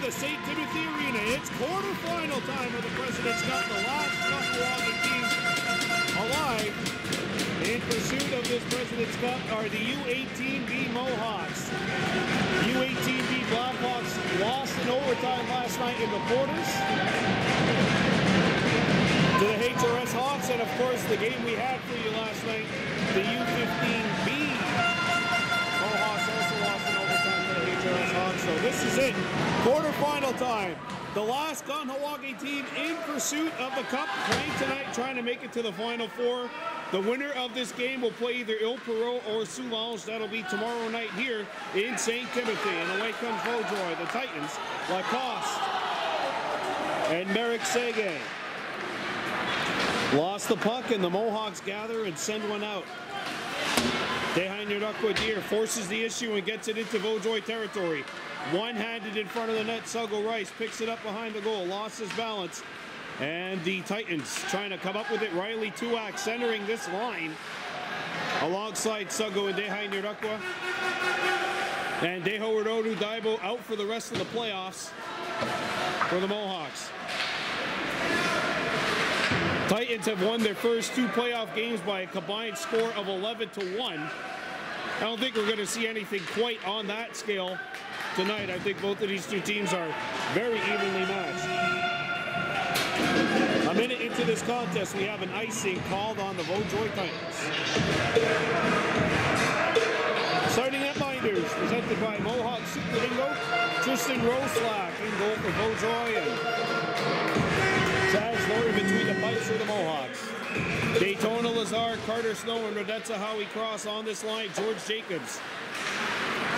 the St. Timothy Arena. It's quarterfinal time of the President's Cup. The last Kahnawake team alive in pursuit of this President's Cup are the U-18 Mohawks. U-18 Blackhawks lost in overtime last night in the quarters to the HRS Hawks, and of course the game we had for you last night, the U-15 Mohawks also lost in overtime to the HRS Hawks. So this is it, quarterfinal time. The last Kahnawake team in pursuit of the cup playing tonight, trying to make it to the Final Four. The winner of this game will play either Ile Perrot or Soulange. That'll be tomorrow night here in St. Timothy. And away comes Vaudreuil, the Titans, Lacoste, and Merrick Sege. Lost the puck, and the Mohawks gather and send one out. Deer forces the issue and gets it into Vaudreuil territory. One-handed in front of the net, Suggo Rice picks it up behind the goal, lost his balance. And the Titans trying to come up with it. Riley Tuak centering this line alongside Suggo and Dehainirukwa. And Dehoradoru Daibo out for the rest of the playoffs for the Mohawks. Titans have won their first two playoff games by a combined score of 11-1. I don't think we're going to see anything quite on that scale tonight. I think both of these two teams are very evenly matched. A minute into this contest, we have an icing called on the Vaudreuil Titans. Starting at Binders, presented by Mohawk Super Bingo, Tristan Roslack in goal for Vaudreuil, and Chaz Lawyer between the pipes for the Mohawks. Daytona Lazar, Carter Snow, and Rodetza Howie Cross on this line. George Jacobs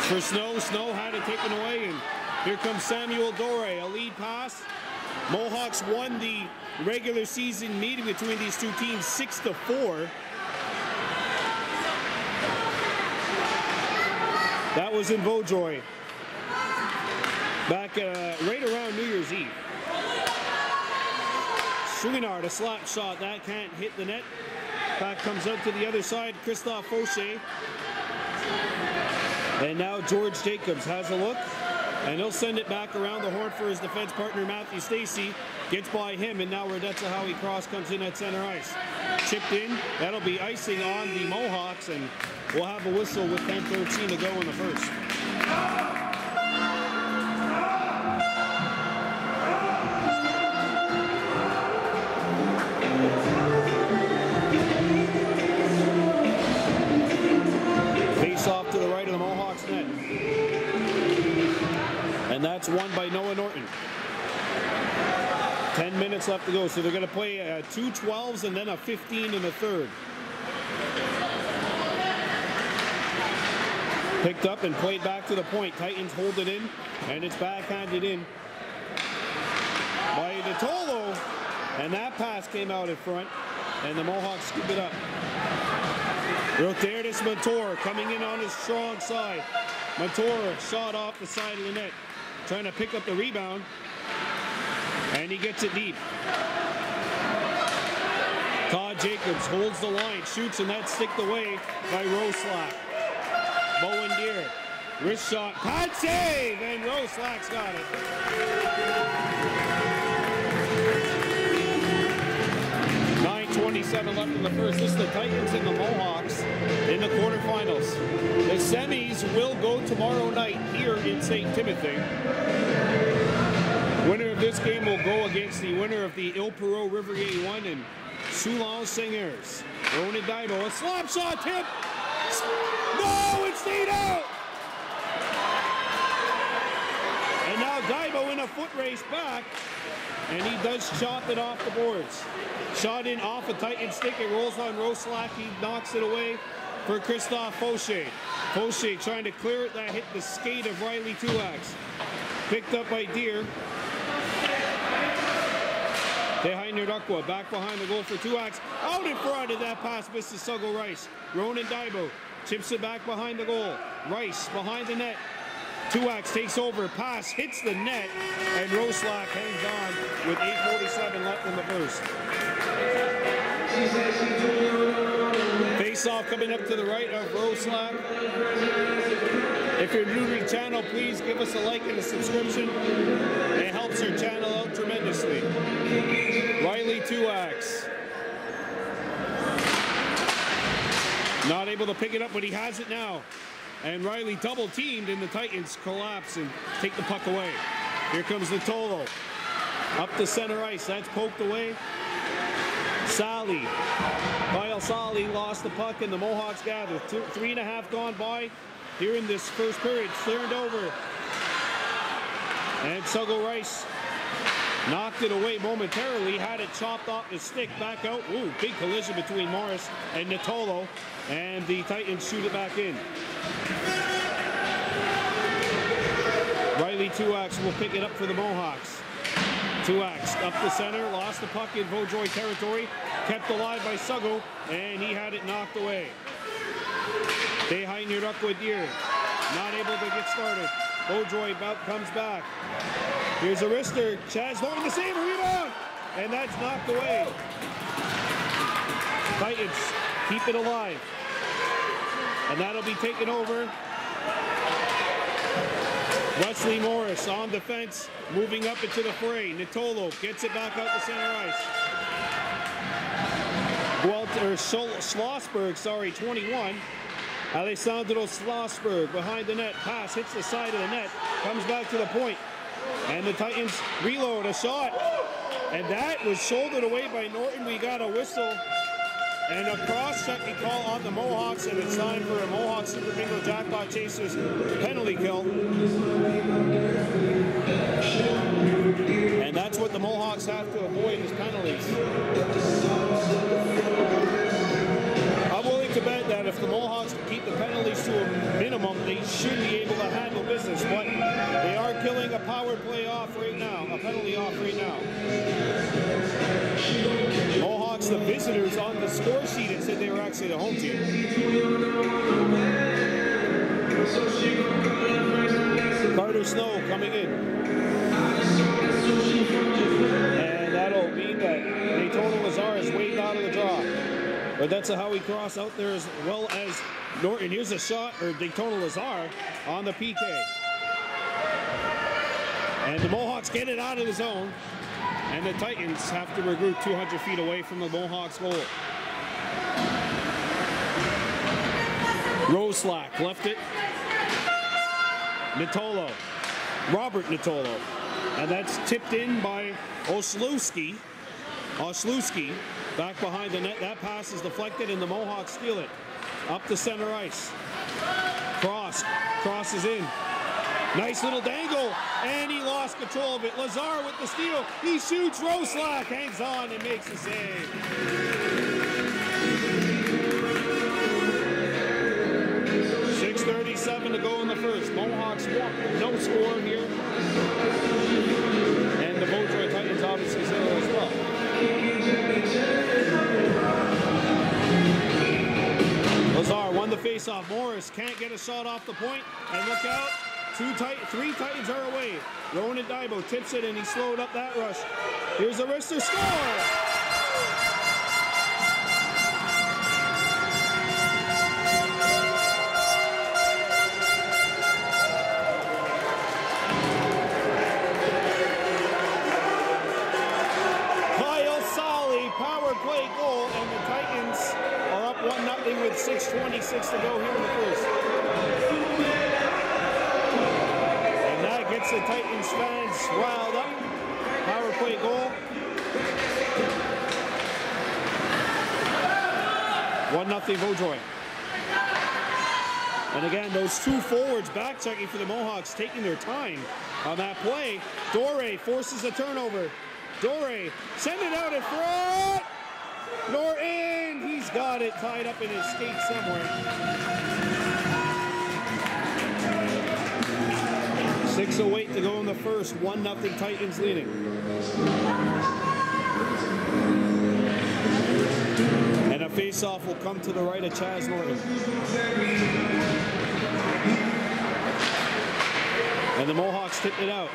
for Snow. Snow had it taken away, and here comes Samuel Dore, a lead pass. Mohawks won the regular season meeting between these two teams 6-4. That was in Vaudreuil back right around New Year's Eve. Chouinard, a slap shot, that can't hit the net. Back comes out to the other side, Christophe Fauché. And now George Jacobs has a look, and he'll send it back around the horn for his defense partner, Matthew Stacey. Gets by him, and now Rodetza Howie Cross comes in at center ice. Chipped in, that'll be icing on the Mohawks, and we'll have a whistle with 10:13 to go in the first. Face off to the right of the Mohawks net. And that's won by Noah Norton. 10 minutes left to go, so they're going to play 2 12s and then a 15 in the third. Picked up and played back to the point. Titans hold it in, and it's backhanded in by Vitolo. And that pass came out in front, and the Mohawks scoop it up. Roterdes Montour coming in on his strong side. Montour shot off the side of the net, trying to pick up the rebound, and he gets it deep. Todd Jacobs holds the line, shoots, and that's sticked away by Roslack. Bowen Deere, wrist shot, pad save, and Roslack's got it. .27 left in the first. This is the Titans and the Mohawks in the quarterfinals. The semis will go tomorrow night here in St. Timothy. Winner of this game will go against the winner of the Ile Perrot Rivergate 1 and Soulange Singers. Ronan Daibo, a slap shot tip. No, it stayed out. And now Daibo in a foot race back, and he does chop it off the boards. Shot in off a Titan stick, it rolls on Roslack, he knocks it away for Christophe Fauché. Fauché trying to clear it, that hit the skate of Riley Tuax. Picked up by Deere. Dehainirukwa back behind the goal for Tuax. Out in front of that pass, misses Suggo Rice. Ronan Daibo chips it back behind the goal. Rice behind the net. Tuax takes over, pass hits the net, and Roslack hangs on with 8:47 left in the first. Face off coming up to the right of Roslack. If you're new to the channel, please give us a like and a subscription. It helps our channel out tremendously. Riley Tuax. Not able to pick it up, but he has it now. And Riley double teamed, and the Titans collapse and take the puck away. Here comes Natolo. Up the center ice. That's poked away. Sally. Kyle Sally lost the puck, and the Mohawks gather. 3.5 gone by here in this first period. Turned over. And Suggo Rice knocked it away momentarily. Had it chopped off the stick. Back out. Ooh, big collision between Morris and Natolo. And the Titans shoot it back in. Riley Tuax will pick it up for the Mohawks. Tuax up the center, lost the puck in Vaudreuil territory, kept alive by Suggo, and he had it knocked away. They Heiner up with Deer, not able to get started. Vaudreuil comes back. Here's a wrister. Chaz Norton the save, rebound, and that's knocked away. Titans keep it alive, and that'll be taken over. Wesley Morris on defense, moving up into the fray. Natolo gets it back out to center ice. Schlossberg, 21. Alessandro Schlossberg behind the net. Pass hits the side of the net, comes back to the point. And the Titans reload a shot. And that was shouldered away by Norton. We got a whistle. And a cross-checking call on the Mohawks, and it's time for a Mohawk Super Bingo Jackpot Chasers penalty kill. And that's what the Mohawks have to avoid is penalties. I'm willing to bet that if the Mohawks can keep the penalties to a minimum, they should be able to handle business. But they are killing a power play off right now, a penalty off right now. Mohawks, the visitors on the score sheet, it said they were actually the home team. Carter Snow coming in. And that'll mean that Daytona Lazar is waiting out of the draw. But that's a Howie Cross out there as well as Norton. Here's a shot, or Daytona Lazar on the PK. And the Mohawks get it out of the zone. And the Titans have to regroup 200 feet away from the Mohawks goal. Roslack left it. Natolo. Robert Natolo. And that's tipped in by Oslowski. Oslowski back behind the net. That pass is deflected and the Mohawks steal it. Up the center ice. Cross. Crosses in. Nice little dangle, and he lost control of it. Lazar with the steal. He shoots. Roslack hangs on and makes the save. .6:37 to go in the first. Mohawks no score here. And the Vaudreuil Titans obviously 0 as well. Lazar won the faceoff. Morris can't get a shot off the point, and look out. Three Titans are away. Ronan Daibo tips it, and he slowed up that rush. Here's a wrister score! Kyle Solly, power play goal, and the Titans are up 1-0 with 6:26 to go here in the first. Gets the Titans fans riled up. Power play goal. 1-0 Vaudreuil. And again, those two forwards back checking for the Mohawks, taking their time on that play. Dore forces a turnover. Dore, send it out in front. Norton, he's got it tied up in his skate somewhere. 6:08 to go in the first. 1-0 Titans leading. And a face-off will come to the right of Chaz Norton. And the Mohawks tip it out.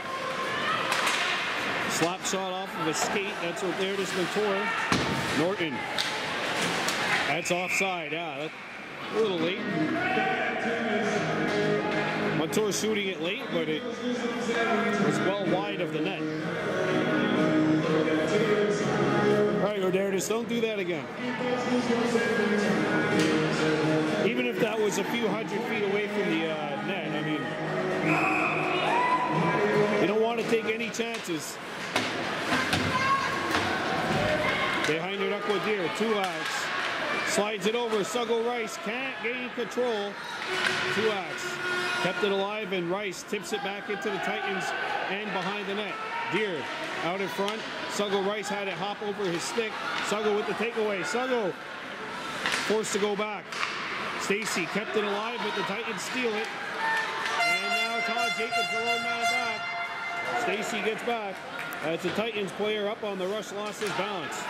Slap shot off of a skate. That's what there it is, Ventura. Norton. That's offside. Yeah, that's a little late. Montour shooting it late, but it was well wide of the net. All right, Rodarius, don't do that again. Even if that was a few hundred feet away from the net, I mean, you don't want to take any chances. Behind your knuckle deer, 2 outs. Slides it over, Suggo Rice can't gain control. 2 outs. Kept it alive, and Rice tips it back into the Titans and behind the net. Deer out in front. Suggo Rice had it hop over his stick. Suggo with the takeaway. Suggo forced to go back. Stacy kept it alive, but the Titans steal it. And now Todd Jacobs, the lone man back. Stacy gets back. That's a Titans player up on the rush, lost his balance.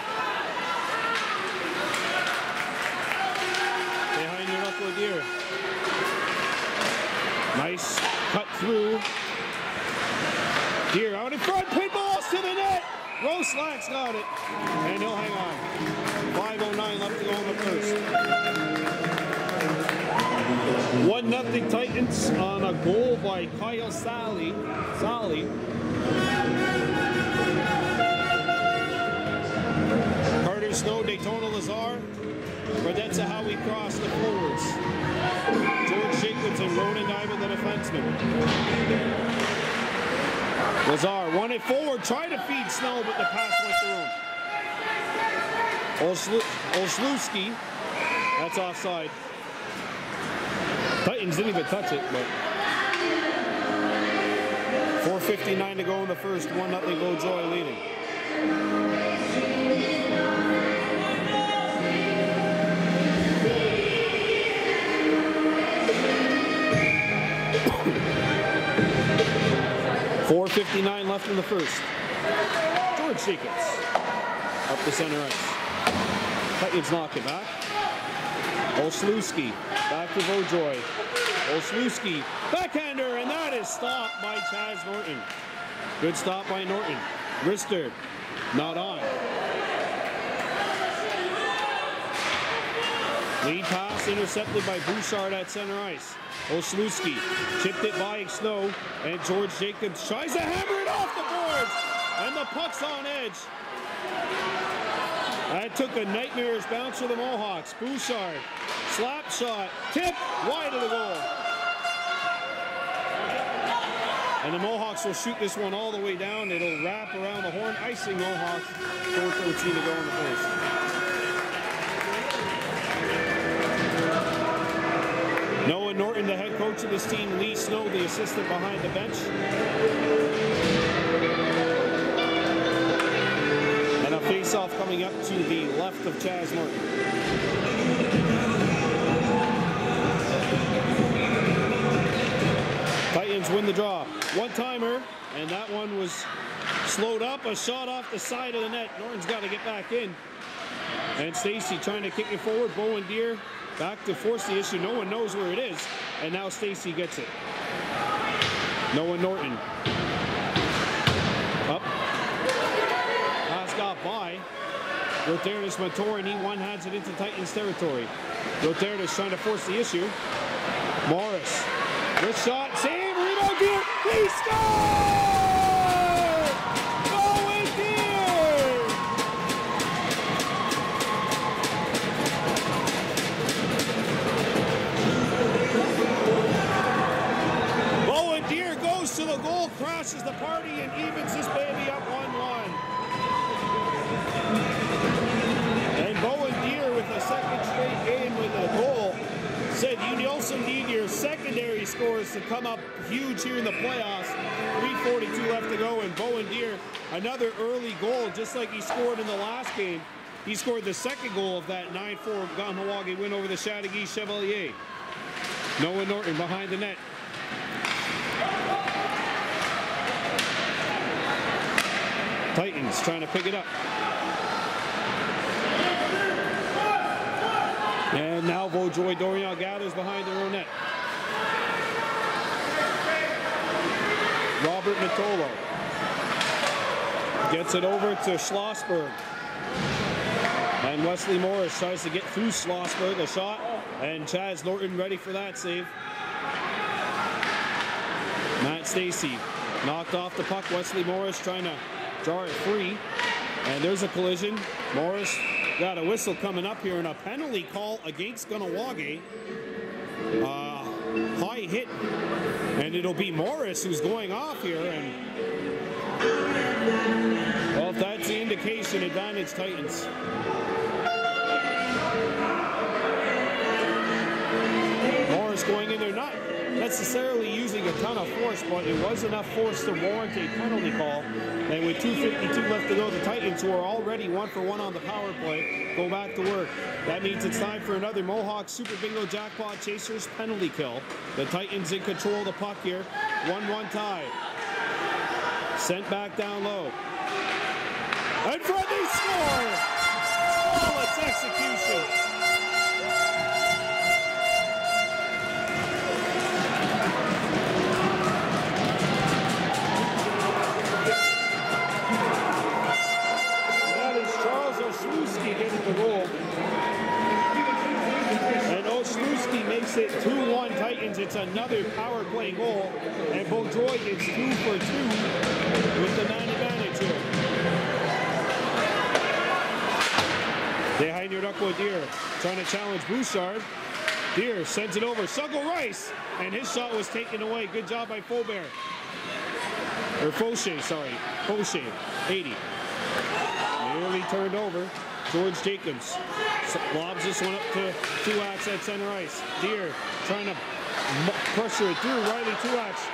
Behind your knuckle deer. Nice cut through. Deer out in front, pin balls to the net. Roslack's got it, and he'll hang on. 5:09 left to go in the first. 1-0 Titans on a goal by Kyle Sally. Carter Snow, Daytona Lazar. Radetza Howie Cross, the forwards. George Jacobs and Ronan Diamond, the defenseman. Lazar won it forward, tried to feed Snow, but the pass went through him. Olszewski, that's offside. Titans didn't even touch it, but 4:59 to go in the first. 1-0 Vaudreuil leading. .4:59 left in the first. George Jacobs up the center ice. Titans knock it back. Olszewski back to Vaudreuil. Olszewski backhander, and that is stopped by Chaz Norton. Good stop by Norton. Rister not on. Lead pass intercepted by Bouchard at center ice. Olszewski chipped it by Snow, and George Jacobs tries to hammer it off the boards, and the puck's on edge. That took a nightmarish bounce for the Mohawks. Bouchard, slap shot, tip, wide of the goal. And the Mohawks will shoot this one all the way down. It'll wrap around the horn, icing Mohawks. 4:13 to go in the first. Noah Norton, the head coach of this team. Lee Snow, the assistant behind the bench. And a face-off coming up to the left of Chaz Norton. Titans win the draw. One-timer, and that one was slowed up. A shot off the side of the net. Norton's got to get back in. And Stacy trying to kick it forward. Bowen Deere back to force the issue. No one knows where it is. And now Stacy gets it. Noah Norton. Up. Pass got by. Rodarius Montour, and he one-hands it into Titans territory. Rodarius trying to force the issue. Morris. Good shot. Save. Rebound Deere. He scores! Bowen Deere! Bowen Deere goes to the goal, crashes the party, and evens this baby up 1-1. And Bowen Deere with a second straight game with a goal. Said you also need your secondary scores to come up huge here in the playoffs. 3:42 left to go, and Bowen Deere, another early goal, just like he scored in the last game. He scored the second goal of that 9-4 Kahnawake win over the Chateauguay Chevalier. Noah Norton behind the net. Titans trying to pick it up. And now Vaudreuil Dorion gathers behind their own net. Robert Matolo gets it over to Schlossberg. And Wesley Morris tries to get through Schlossberg. A shot, and Chaz Norton ready for that save. Matt Stacy knocked off the puck. Wesley Morris trying to draw it free. And there's a collision. Morris got a whistle coming up here and a penalty call against Kahnawake. High hit. And it'll be Morris who's going off here. And well, if that's the indication, advantage Titans. Morris going in there, not necessarily using a ton of force, but it was enough force to warrant a penalty call. And with 2:52 left to go, the Titans, who are already 1 for 1 on the power play, go back to work. That means it's time for another Mohawks Super Bingo Jackpot Chasers penalty kill. The Titans in control of the puck here. 1-1 tie. Sent back down low. In front, they score! Oh, it's execution. Getting the goal. And Oslewski makes it 2-1 Titans. It's another power play goal. And Vaudreuil gets 2 for 2 with the man advantage here. Behind your Duckwood Deer trying to challenge Bouchard. Deer sends it over. Suggle Rice. And his shot was taken away. Good job by Faubert. Or Fauché, sorry. Fauché, 80. Nearly turned over. George Jacobs lobs this one up to Tuax at center ice. Deer trying to pressure it through Riley Tuax.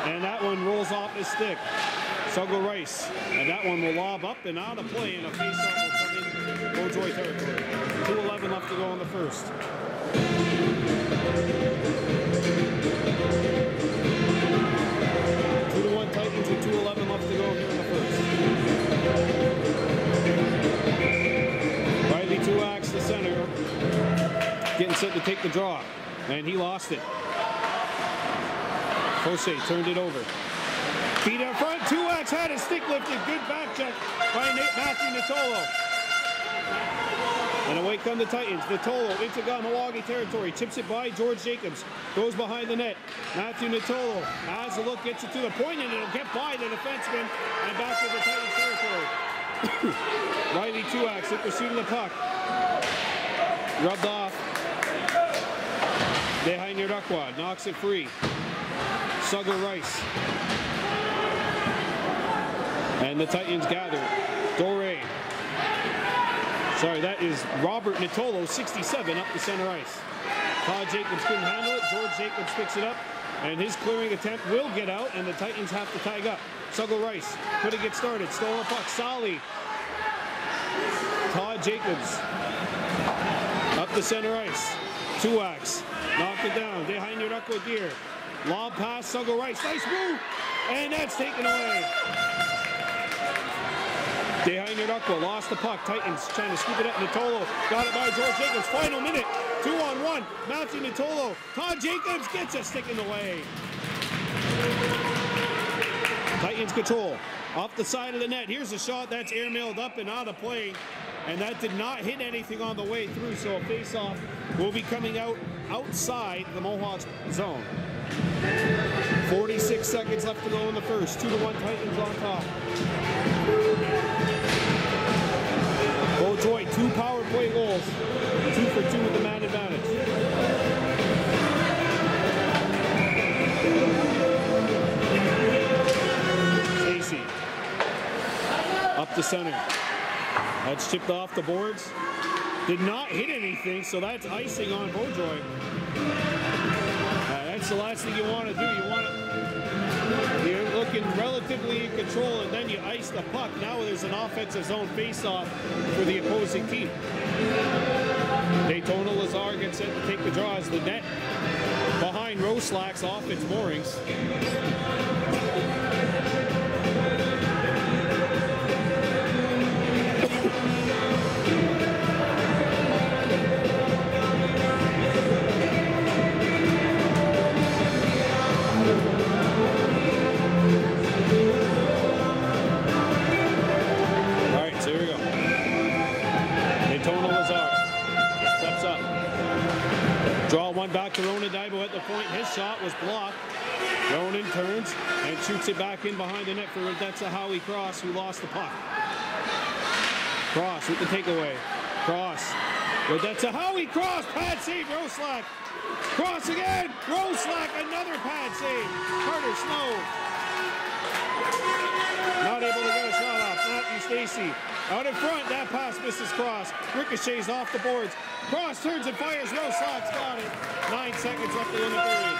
And that one rolls off his stick. Suggle Rice. And that one will lob up and out of play, and a face-off will come in Vaudreuil territory. 2:11 left to go in the first. 2-1 Titans with 2:11 left to go here in the first. Riley Tuax, the center, getting set to take the draw, and he lost it. Jose turned it over. Feet up front, Tuax had his stick lifted. Good back check by Matthew Natolo. And away come the Titans. Natolo into Kahnawake territory. Chips it by George Jacobs. Goes behind the net. Matthew Natolo has a look, gets it to the point, and it'll get by the defenseman and back to the Titans territory. Riley Tuax in pursuit of the puck. Rubbed off. Behind your Duckwad. Knocks it free. Suggle Rice. And the Titans gather. Doré. Sorry, that is Robert Natolo, 67, up the center ice. Todd Jacobs couldn't handle it. George Jacobs picks it up. And his clearing attempt will get out, and the Titans have to tag up. Suggle Rice couldn't get started. Stolen puck. Solly. Todd Jacobs. Up the center ice. Tuax. Knocked it down. Behind your Duckwood Deer. Lob pass. Suggle Rice. Nice move. And that's taken away. Behind your Duckwood. Lost the puck. Titans trying to scoop it up. Natolo got it by George Jacobs. Final minute. 2-on-1. Matthew Natolo. Todd Jacobs gets it, sticking away. Titans control. Off the side of the net. Here's a shot that's airmailed up and out of play. And that did not hit anything on the way through. So a face-off will be coming out outside the Mohawks zone. 46 seconds left to go in the first. 2-1 Titans on top. Vaudreuil, 2 power play goals. 2 for 2 with the man advantage. Stacy. Up the center. That's chipped off the boards. Did not hit anything, so that's icing on Vaudreuil. That's the last thing you want to do. You're looking relatively in control, and then you ice the puck. Now there's an offensive zone face-off for the opposing team. Daytona Lazar gets set to take the draw as the net behind Roslack's off its moorings. Draw one back to Rona Daibo at the point. His shot was blocked. Ronan turns and shoots it back in behind the net for that's a Howie Cross who lost the puck. Cross with the takeaway. Cross. But that's a Howie Cross. Pad save, Roslack. Cross again. Roslack, another pad save. Carter Snow. Not able to get a shot off. Matthew Stacy. Out in front, that pass misses Cross. Ricochets off the boards. Cross turns and fires. Roslack's got it. 9 seconds left to win the period.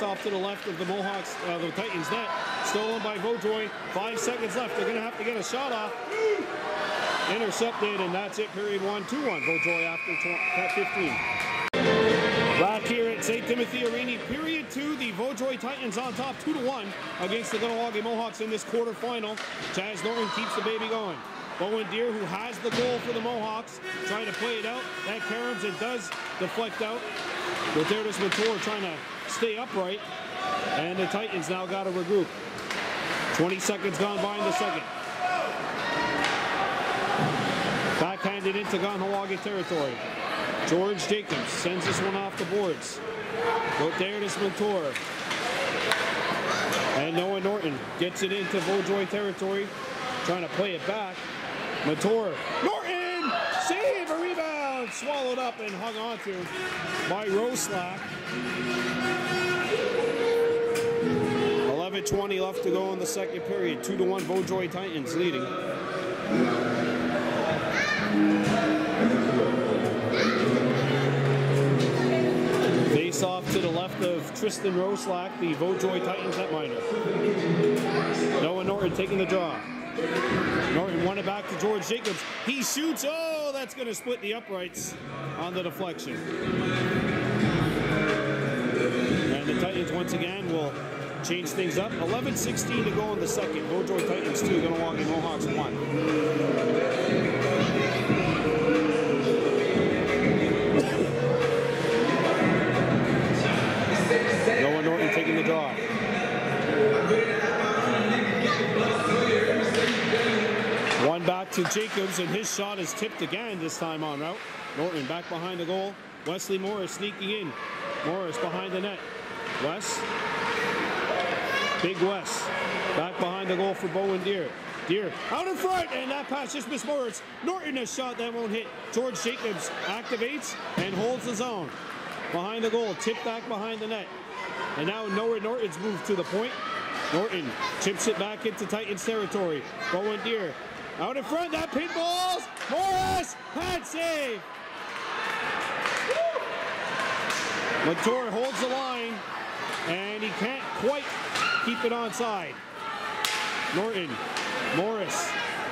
Off to the left of the Mohawks, the Titans net, stolen by Vaudreuil. 5 seconds left. They're going to have to get a shot off. Intercepted, and that's it. Period 1, 2-1. Vaudreuil after 15. Back here at St. Timothy Arena, period 2. The Vaudreuil Titans on top 2-1 against the Kahnawake Mohawks in this quarterfinal. Chaz Norton keeps the baby going. Bowen Deere, who has the goal for the Mohawks, trying to play it out. That caroms, it does deflect out. But there's Mator trying to stay upright, and the Titans now got to regroup. 20 seconds gone by in the second. Backhanded into Kahnawake territory. George Jacobs sends this one off the boards. But there it is, Mator. And Noah Norton gets it into Vaudreuil territory, trying to play it back. Mator. Norton! Save! A rebound! Swallowed up and hung onto by Roslack. 11:20 left to go in the second period. 2-1 Vaudreuil Titans leading. Face off to the left of Tristan Roslack, the Vaudreuil Titans netminder. Noah Norton taking the draw. Norton won it back to George Jacobs. He shoots. Oh, that's going to split the uprights on the deflection. And the Titans once again will change things up. 11:16 to go in the second. Vaudreuil Titans 2, Kahnawake Mohawks 1. Noah Norton taking the draw. One back to Jacobs, and his shot is tipped again, this time on route. Norton back behind the goal. Wesley Morris sneaking in. Morris behind the net. Wes. Big Wes. Back behind the goal for Bowen Deere. Deere out in front, and that pass just missed Morris. Norton a shot that won't hit. George Jacobs activates and holds the zone. Behind the goal, tipped back behind the net. And now Noah Norton's moved to the point. Norton chips it back into Titans territory. Bowen Deere out in front, that pinballs. Morris, pad save. Mator holds the line, and he can't quite keep it onside. Norton, Morris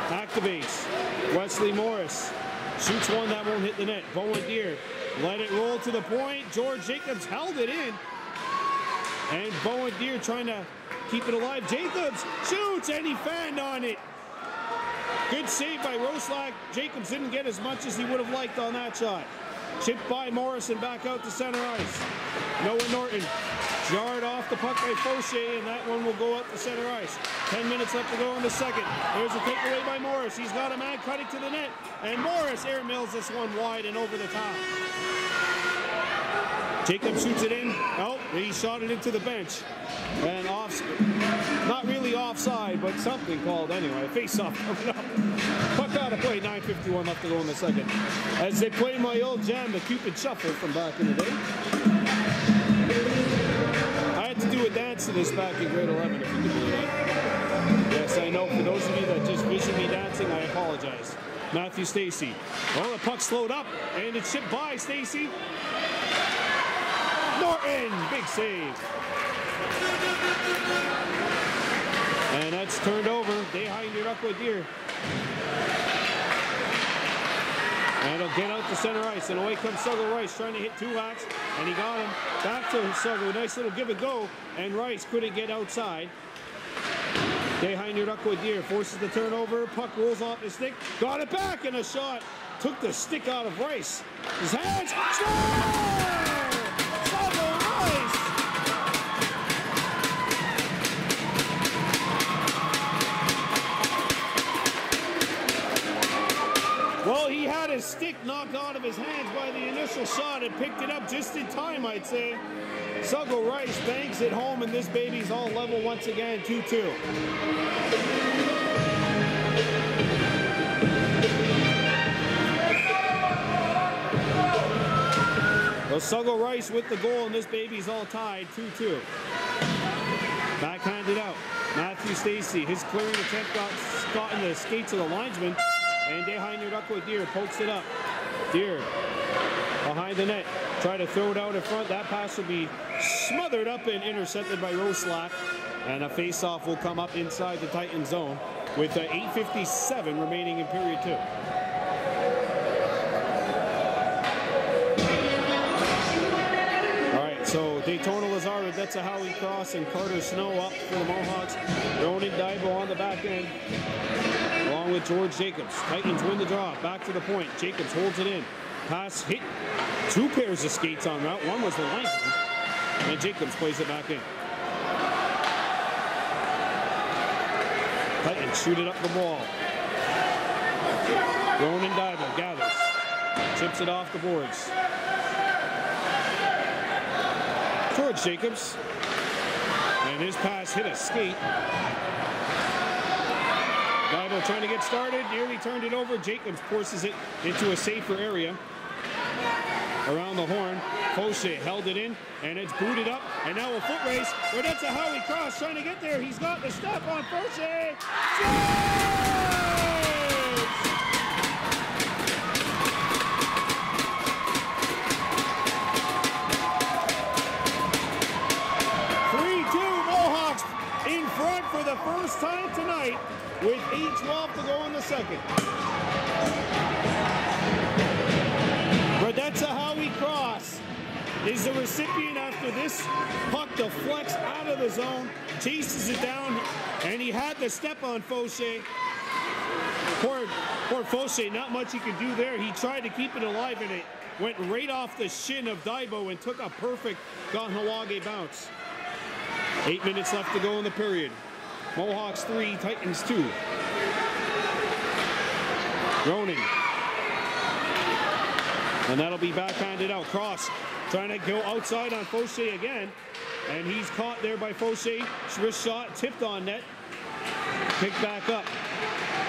activates. Wesley Morris shoots one that won't hit the net. Bowen Deere let it roll to the point. George Jacobs held it in, and Bowen Deere trying to keep it alive. Jacobs shoots, and he fanned on it. Good save by Roslack. Jacobs didn't get as much as he would have liked on that shot. Chipped by Morrison back out to center ice. Noah Norton jarred off the puck by Fauché, and that one will go up to center ice. 10 minutes left to go in the second. There's a takeaway by Morris. He's got a man cutting to the net, and Morris air mills this one wide and over the top. Jacob shoots it in. Oh, he shot it into the bench. And off, not really offside, but something called anyway. Face-off coming up. Puck out of play, 9:51 left to go in the second. As they play my old jam, the Cupid Shuffle from back in the day. I had to do a dance to this back in grade 11, if you can believe it. Yes, I know. For those of you that just vision me dancing, I apologize. Matthew Stacy. Well, the puck slowed up, and it's shipped by Stacy. Norton, big save. And that's turned over. Kahnawake Deere. And it'll get out to center ice. And away comes Suggle Rice trying to hit two hacks. And he got him. Back to Suggle. Nice little give and go. And Rice couldn't get outside. Kahnawake Deere forces the turnover. Puck rolls off the stick. Got it back, and a shot. Took the stick out of Rice. His hands. Score! Suggle Rice! beautiful shot and picked it up just in time, I'd say. Suggo Rice banks it home, and this baby's all level once again, 2-2. So Suggo Rice with the goal, and this baby's all tied, 2-2. Backhanded out. Matthew Stacy, his clearing attempt got caught in the skates of the linesman, and Dehainer Duckwood Deer pokes it up. Deer behind the net, try to throw it out in front. That pass will be smothered up and intercepted by Roslack, and a face-off will come up inside the Titan zone with 8:57 remaining in period 2. So Daytona Lazar, that's a Howie Cross, and Carter Snow up for the Mohawks. Ronan Daibo on the back end, along with George Jacobs. Titans win the draw, back to the point. Jacobs holds it in. Pass hit 2 pairs of skates on route. One was the linesman, and Jacobs plays it back in. Titans shoot it up the wall. Ronan Daibo gathers, chips it off the boards. George Jacobs, and his pass hit a skate. Daibo trying to get started, nearly turned it over. Jacobs forces it into a safer area around the horn. Fauché held it in, and it's booted up, and now a foot race. But that's a Howie Cross trying to get there. He's got the step on Fauché. For the first time tonight, with 8:12 to go in the second. Radetza Howie Cross is the recipient after this puck deflects out of the zone, chases it down, and he had the step on Fauché. Poor Fauché, not much he could do there. He tried to keep it alive, and it went right off the shin of Daibo and took a perfect Kahnawake bounce. 8 minutes left to go in the period. Mohawks 3, Titans 2. Ronan. And that'll be backhanded out. Cross trying to go outside on Fauché again. And he's caught there by Fauché. Wrist shot, tipped on net. Picked back up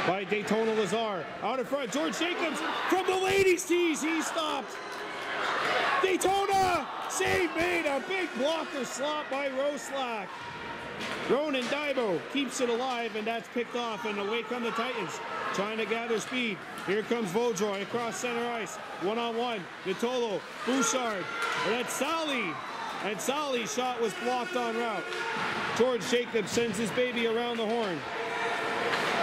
by Daytona Lazar. Out in front, George Jacobs from the ladies' tees. He stopped. Daytona! Save made, a big blocker slot by Roslack. Ronan Daibo keeps it alive, and that's picked off, and away come the Titans, trying to gather speed. Here comes Vaudreuil across center ice, one-on-one. Nittolo, Bouchard, and that's Sally, and Sally's shot was blocked on route. George Jacobs sends his baby around the horn,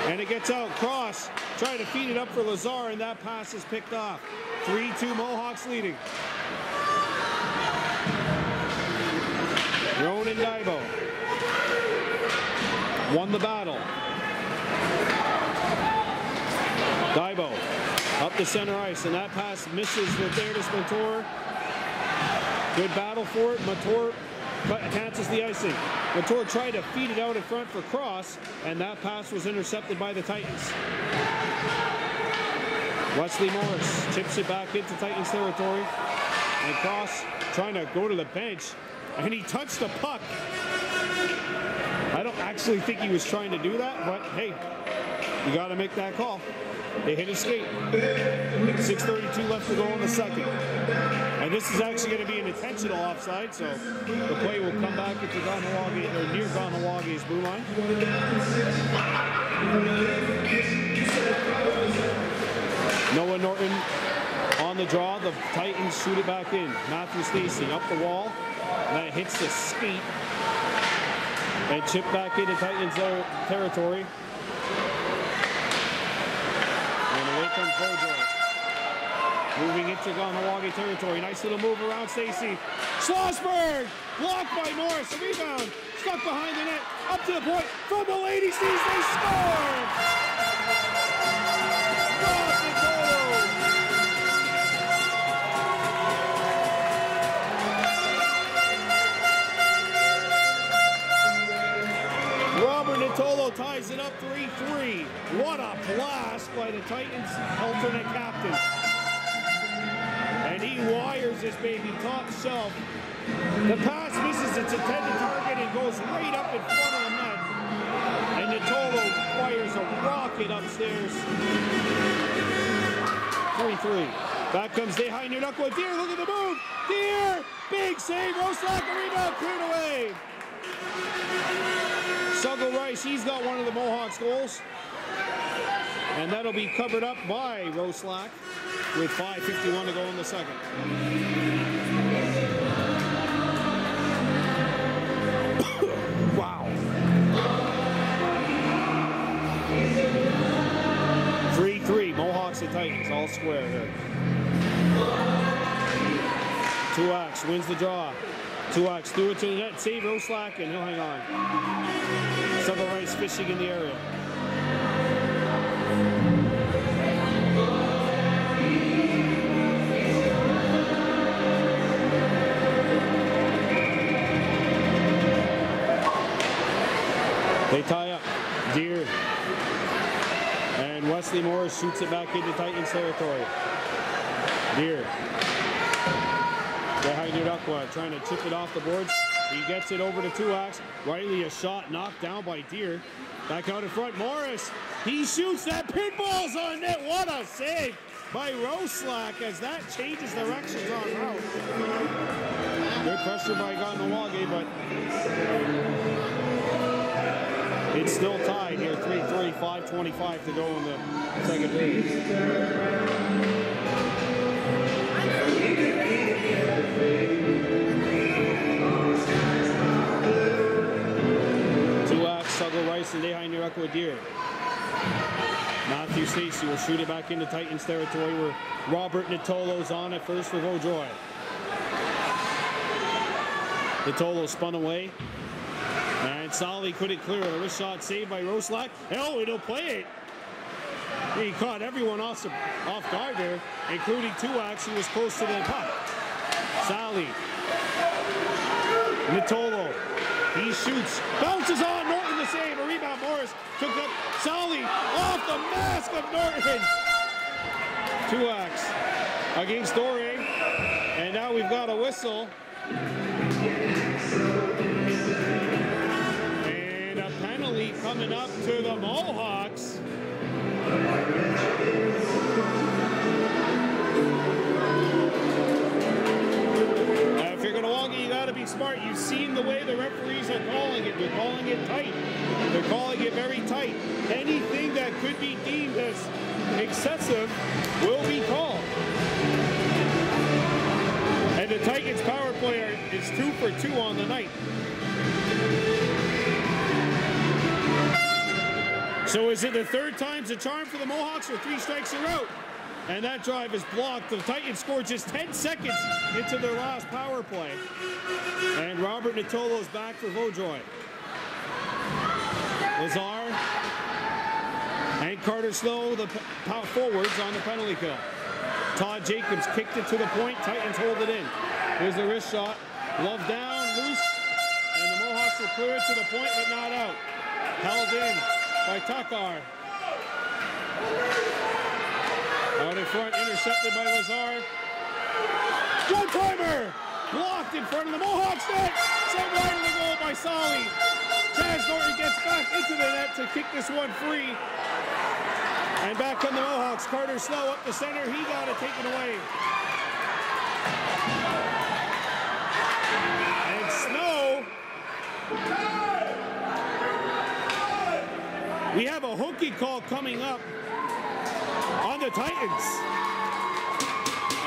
and it gets out. Cross, trying to feed it up for Lazar, and that pass is picked off. 3-2 Mohawks leading. Ronan Daibo won the battle. Daibo up the center ice, and that pass misses with Darius Mator. Good battle for it. Mator cancels the icing. Mator tried to feed it out in front for Cross, and that pass was intercepted by the Titans. Wesley Morris chips it back into Titans territory, and Cross trying to go to the bench, and he touched the puck. I don't actually think he was trying to do that, but hey, you got to make that call. They hit his skate. 6:32 left to go in the second. And this is actually going to be an intentional offside, so the play will come back into Kahnawake, or near Kahnawake's blue line. Noah Norton on the draw. The Titans shoot it back in. Matthew Stacy up the wall. Then it hits the skate and chipped back into Titans territory. And away comes Vaudreuil. Moving into Kahnawake territory. Nice little move around Stacy. Schlossberg blocked by Morris. A rebound. Stuck behind the net. Up to the point. From the ladies' tees, they score! Nittolo ties it up 3-3. What a blast by the Titans alternate captain. And he wires this baby, top shelf. The pass misses its intended target and goes right up in front of the net. And Nitolo fires a rocket upstairs. 3-3. Back comes Dehae Nudakwa. Deer, look at the move. Deer, big save. Roslak, a rebound, cleared away. Suggle Rice, he's got one of the Mohawks goals. And that'll be covered up by Roslak with 5:51 to go in the second. Wow. 3-3, Mohawks and Titans, all square here. Tuax wins the draw. Tuax threw it to the net, save Roslak, and he'll hang on. Suggle Rice fishing in the area. They tie up. Deer. And Wesley Morris shoots it back into Titans territory. Deer. Behind Nudakwa trying to chip it off the boards. He gets it over to Tuax. Riley, a shot knocked down by Deer. Back out in front, Morris. He shoots that pinball's on net. What a save by Roslak as that changes directions on route. Good pressure by Kahnawake, but it's still tied here, 3-3, 5:25 to go in the second period. Tuax, Suggle Rice, and Dehae Nudakwa Deer. Matthew Stacey will shoot it back into Titans territory where Robert Nitolo's on at first for Vaudreuil. Nitolo spun away. And Solly couldn't clear it. A wrist shot saved by Roslak. Hell, it'll play it. He caught everyone off guard there, including Tuax, who was close to the puck. Sally. Nitolo. He shoots. Bounces on. Norton the save. A rebound. Morris took up. Solly off the mask of Norton. Tuax against Dore. And now we've got a whistle. Coming up to the Mohawks. If you're going to walk it, you got to be smart. You've seen the way the referees are calling it. They're calling it tight. They're calling it very tight. Anything that could be deemed as excessive will be called. And the Titans power player is 2 for 2 on the night. So is it the third time's a charm for the Mohawks or 3 strikes are out? And that drive is blocked. The Titans scored just 10 seconds into their last power play. And Robert Nitolo's back for Vaudreuil. Lazar and Carter Snow, the forwards on the penalty kill. Todd Jacobs kicked it to the point. Titans hold it in. Here's the wrist shot. Love down, loose. And the Mohawks will clear it to the point, but not out. Held in by Takar. Out in front, intercepted by Lazar. One-timer! Blocked in front of the Mohawks net. Sent right to the goal by Solly. Chaz Norton gets back into the net to kick this one free. And back come the Mohawks. Carter Snow up the center. He got it taken away. And Snow. We have a hooky call coming up on the Titans.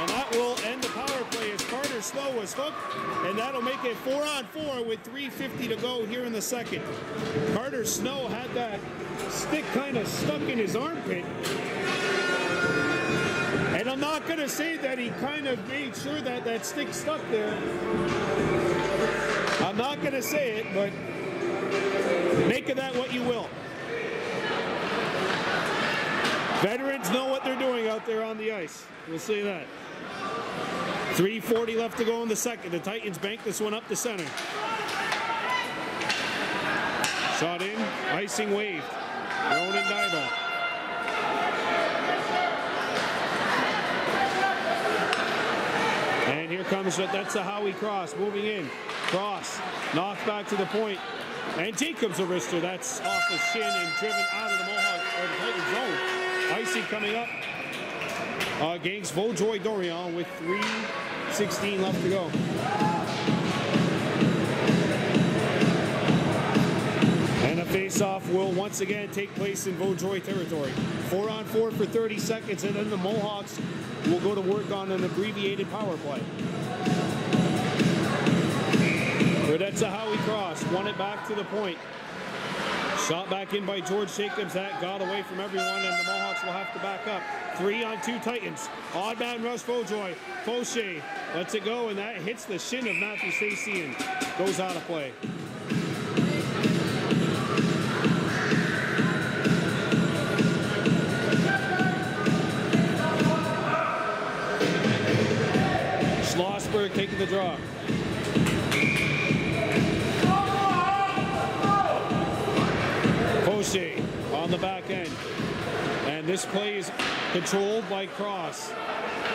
And that will end the power play as Carter Snow was hooked. And that'll make it 4-on-4 with 3:50 to go here in the second. Carter Snow had that stick kind of stuck in his armpit. And I'm not going to say that he kind of made sure that that stick stuck there. I'm not going to say it, but make of that what you will. Veterans know what they're doing out there on the ice. We'll say that. 3:40 left to go in the second. The Titans bank this one up the center. Shot in, icing waved. Ronan Dival. Here comes that's a Howie Cross moving in. Cross knocked back to the point. And Jacobs a wrister. That's off the shin and driven out of the Mohawk or the Titan zone. Icing coming up against Vaudreuil Dorion with 3:16 left to go. And a face-off will once again take place in Vaudreuil territory. 4-on-4 for 30 seconds, and then the Mohawks will go to work on an abbreviated power play. That's a Howie Cross, won it back to the point. Shot back in by George Jacobs, that got away from everyone, and the Mohawks will have to back up. 3-on-2 Titans. Odd man rush Vaudreuil. Fauché lets it go, and that hits the shin of Matthew Stacey and goes out of play. Schlossberg taking the draw. Fauché on the back end. And this play is controlled by Cross.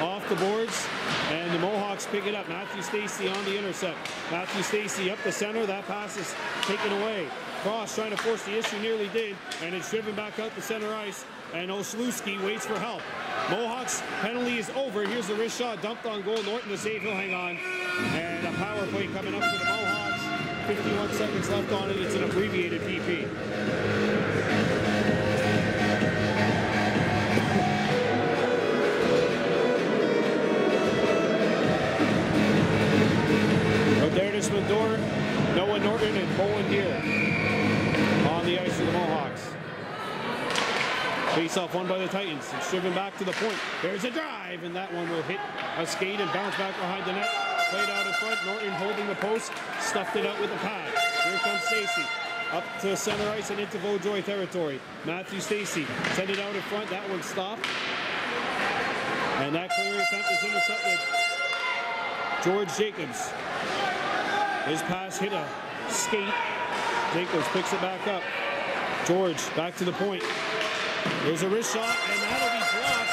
Off the boards, and the Mohawks pick it up. Matthew Stacey on the intercept. Matthew Stacey up the center. That pass is taken away. Cross trying to force the issue, nearly did, and it's driven back out the center ice. And Oslewski waits for help. Mohawks penalty is over. Here's the wrist shot dumped on goal. Norton to save. He'll hang on. And a power play coming up for the Mohawks. 51 seconds left on it. It's an abbreviated PP. Rodertis Mador, Noah Norton, and Bowen Deere on the ice for the Mohawks. Face-off won by the Titans. It's driven back to the point. There's a drive, and that one will hit a skate and bounce back behind the net. Played out in front. Norton holding the post, stuffed it out with the pad. Here comes Stacey. Up to center ice and into Vaudreuil territory. Matthew Stacey sent it out in front. That one stopped. And that clearing attempt is intercepted. George Jacobs. His pass hit a skate. Jacobs picks it back up. George back to the point. There's a wrist shot, and that'll be blocked.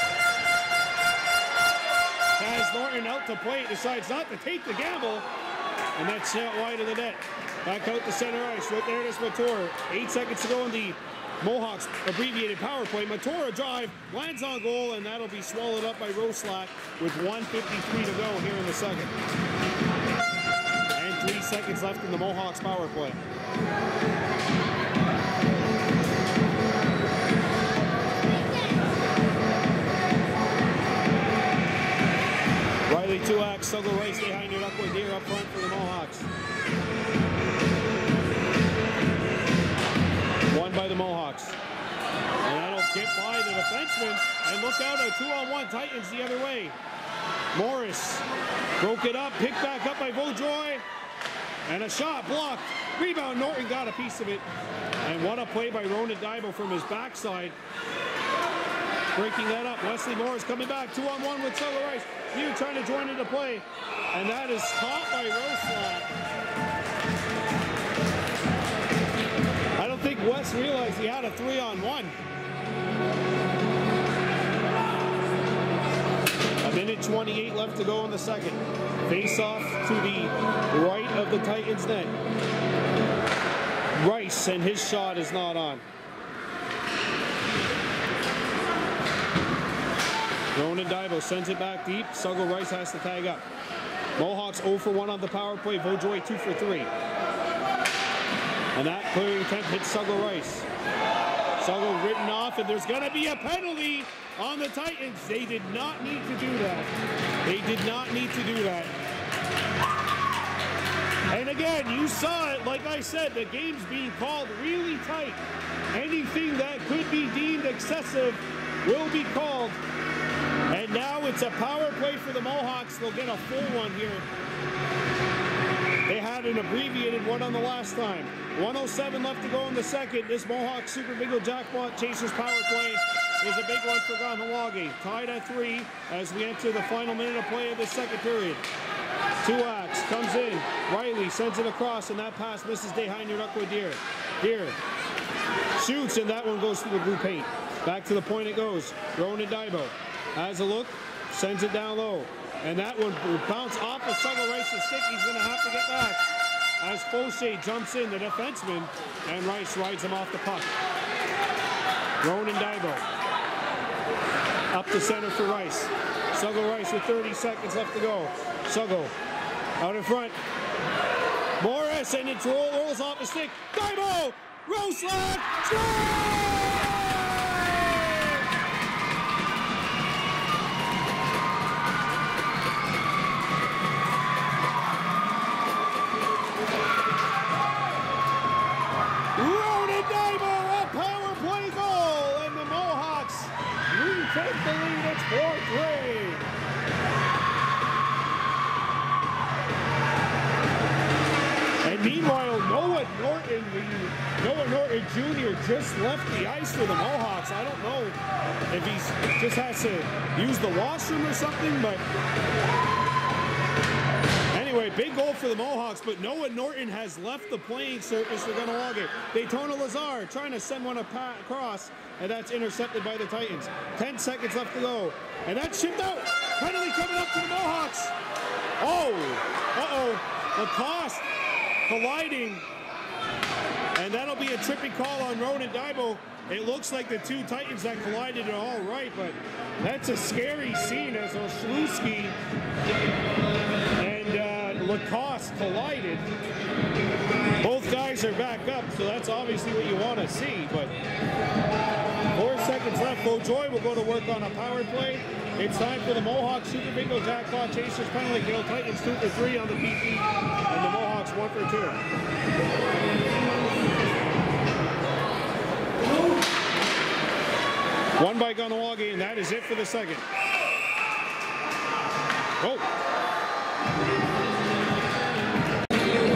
As Norton out to play, decides not to take the gamble, and that's out wide of the net. Back out the center ice. Right there, there's Matora. 8 seconds to go in the Mohawks abbreviated power play. Matora drive, lands on goal, and that'll be swallowed up by Roslack with 1:53 to go here in the second. And 3 seconds left in the Mohawks power play. Riley Tuak, Suggle Rice, behind it up with Deere up front for the Mohawks. Won by the Mohawks. And that'll get by the defenseman. And look out, a 2-on-1 Titans the other way. Morris broke it up, picked back up by Vaudreuil. And a shot blocked. Rebound, Norton got a piece of it. And what a play by Ronan Daibo from his backside. Breaking that up. Wesley Morris coming back. 2-on-1 with Suggle Rice. Here trying to join into play. And that is caught by Roslack. I don't think Wes realized he had a 3-on-1. A minute 28 left to go in the second. Face off to the right of the Titans net. Rice, and his shot is not on. Ronan Daibo sends it back deep. Suggle Rice has to tag up. Mohawks 0 for 1 on the power play. Vaudreuil 2 for 3. And that clearing attempt hits Suggle Rice. Suggle written off, and there's going to be a penalty on the Titans. They did not need to do that. They did not need to do that. And again, you saw it, like I said, the game's being called really tight. Anything that could be deemed excessive will be called. And now it's a power play for the Mohawks. They'll get a full one here. They had an abbreviated one on the last time. 1:07 left to go in the second. This Mohawk Super Bingo Jackpot Chasers power play is a big one for Kahnawake. Tied at 3 as we enter the final minute of play of the second period. Tuax comes in. Riley sends it across, and that pass misses behind your Deere. Deere shoots, and that one goes through the blue paint. Back to the point it goes. Ronan Daibo has a look, sends it down low. And that one will bounce off of Suggle Rice's stick. He's going to have to get back as Fauché jumps in, the defenseman, and Rice rides him off the puck. Ronan Daibo up the center for Rice. Suggle Rice with 30 seconds left to go. Suggle out in front. Morris, and it rolls off the stick. Daibo! Roslak! Score! Take the lead, it's 4-3. And meanwhile, Noah Norton Jr. just left the ice for the Mohawks. I don't know if he's just has to use the washroom or something, but anyway, big goal for the Mohawks, but Noah Norton has left the playing surface for Kahnawake. Daytona Lazar trying to send one across, and that's intercepted by the Titans. 10 seconds left to go, and that's shipped out. Penalty coming up to the Mohawks. Oh, Lacoste colliding, and that'll be a tripping call on Ronan Daibo. It looks like the two Titans that collided are all right, but that's a scary scene as Olszewski and Lacoste collided. Both guys are back up, so that's obviously what you want to see, but 4 seconds left. Vaudreuil will go to work on a power play. It's time for the Mohawks Super Bingo Jackpot Chasers penalty kill. Titans 2 for 3 on the PP, and the Mohawks 1 for 2. One by Kahnawake, and that is it for the second. Oh.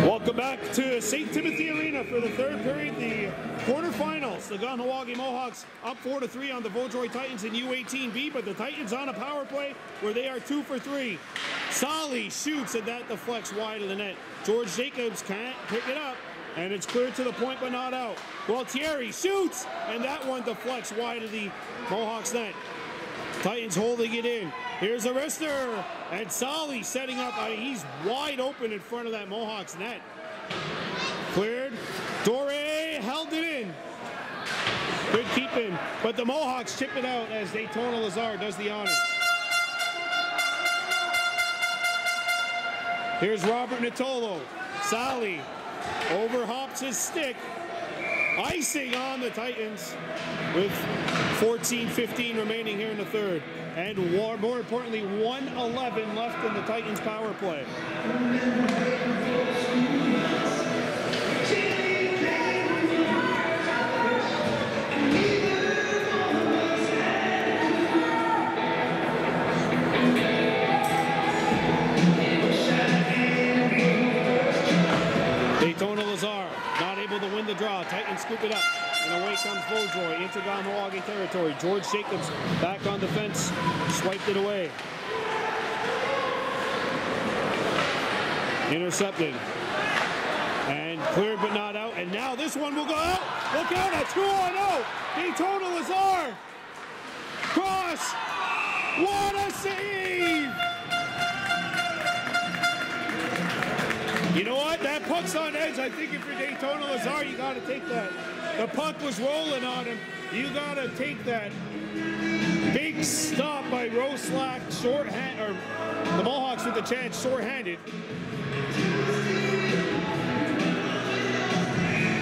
Welcome back to St. Timothy Arena for the third period, the quarterfinals. The Kahnawake Mohawks up 4-3 on the Vaudreuil Titans in U-18B, but the Titans on a power play where they are 2 for 3. Solly shoots, and that deflects wide of the net. George Jacobs can't pick it up, and it's cleared to the point but not out. Gualtieri shoots, and that one deflects wide of the Mohawks net. Titans holding it in. Here's a wrister, and Solly setting up. He's wide open in front of that Mohawks net. Cleared. Doré held it in. Good keeping, but the Mohawks chip it out as Daytona Lazar does the honors. Here's Robert Nittolo. Solly overhops his stick. Icing on the Titans with 14-15 remaining here in the third. And more importantly, 1:11 left in the Titans power play. Daytona Lazar not able to win the draw. Titans scoop it up, and away comes Vaudreuil into Kahnawake territory. George Jacobs back on defense, swiped it away. Intercepted. And cleared but not out, and now this one will go out. Look out, a 2-on-0. Daytona Lazar. Cross. What a save! You know what? That puck's on edge. I think if you're Daytona Lazar, you got to take that. The puck was rolling on him. You got to take that. Big stop by Roslak, shorthand, or the Mohawks with the chance, shorthanded.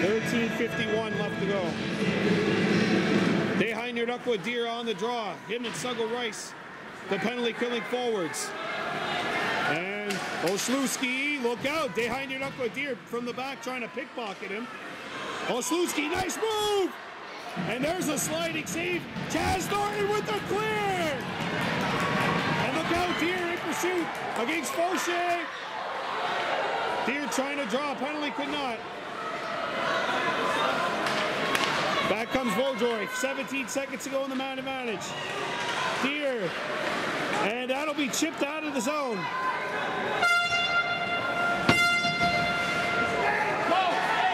13:51 left to go. Dehainerdukwa Deer on the draw. Him and Suggle Rice, the penalty killing forwards. And Olszewski, look out. Dehainerdukwa Deer from the back trying to pickpocket him. Olszewski, nice move! And there's a sliding save. Chaz Norton with the clear! And look out, Deer in pursuit against Fauché. Deer trying to draw, penalty could not. Back comes Vaudreuil, 17 seconds to go in the man advantage. Deer, and that'll be chipped out of the zone.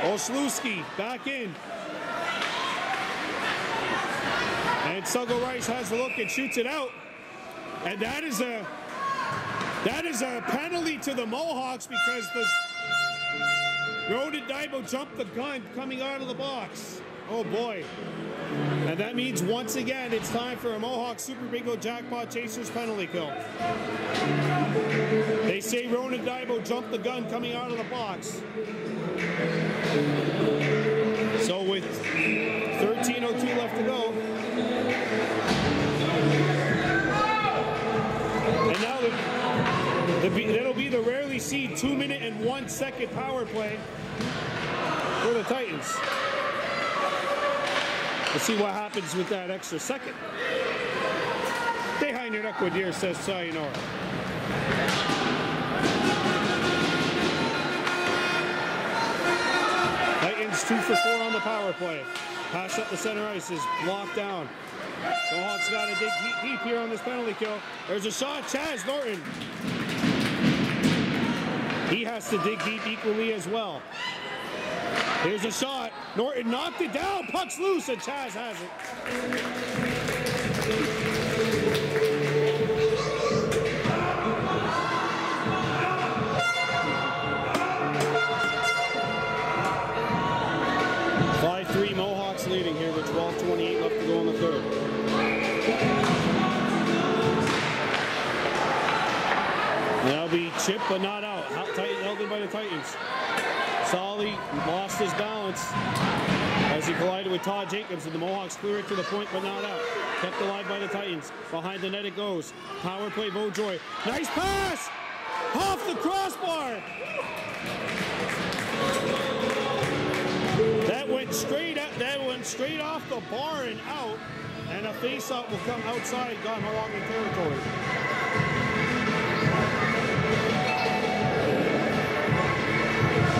Olszewski back in. And Suggle Rice has a look and shoots it out. And that is a That is a penalty to the Mohawks because the Ronan Daibo jumped the gun coming out of the box. Oh boy. And that means once again it's time for a Mohawk Super Bingo Jackpot Chasers penalty kill. They say Ronan Daibo jumped the gun coming out of the box. So with 13:02 left to go. And now that'll be the rarely seen 2-minute and 1-second power play for the Titans. Let's see what happens with that extra second. Dehainer Ecuador says sayonara. Titans 2 for 4 on the power play. Pass up the center ice is blocked down. The Hawks got to dig deep here on this penalty kill. There's a shot, Chaz Norton. He has to dig deep equally as well. Here's a shot. Norton knocked it down. Puck's loose, and Chaz has it. 5-3 Mohawks leading here with 12:28 left to go in the third. That'll be chipped but not out. Held in by the Titans. Solly lost his balance as he collided with Todd Jacobs, and the Mohawks clear it to the point but not out. Kept alive by the Titans. Behind the net it goes. Power play Vaudreuil. Nice pass! Off the crossbar! That went straight off the bar and out, and a face-off will come outside Kahnawake territory.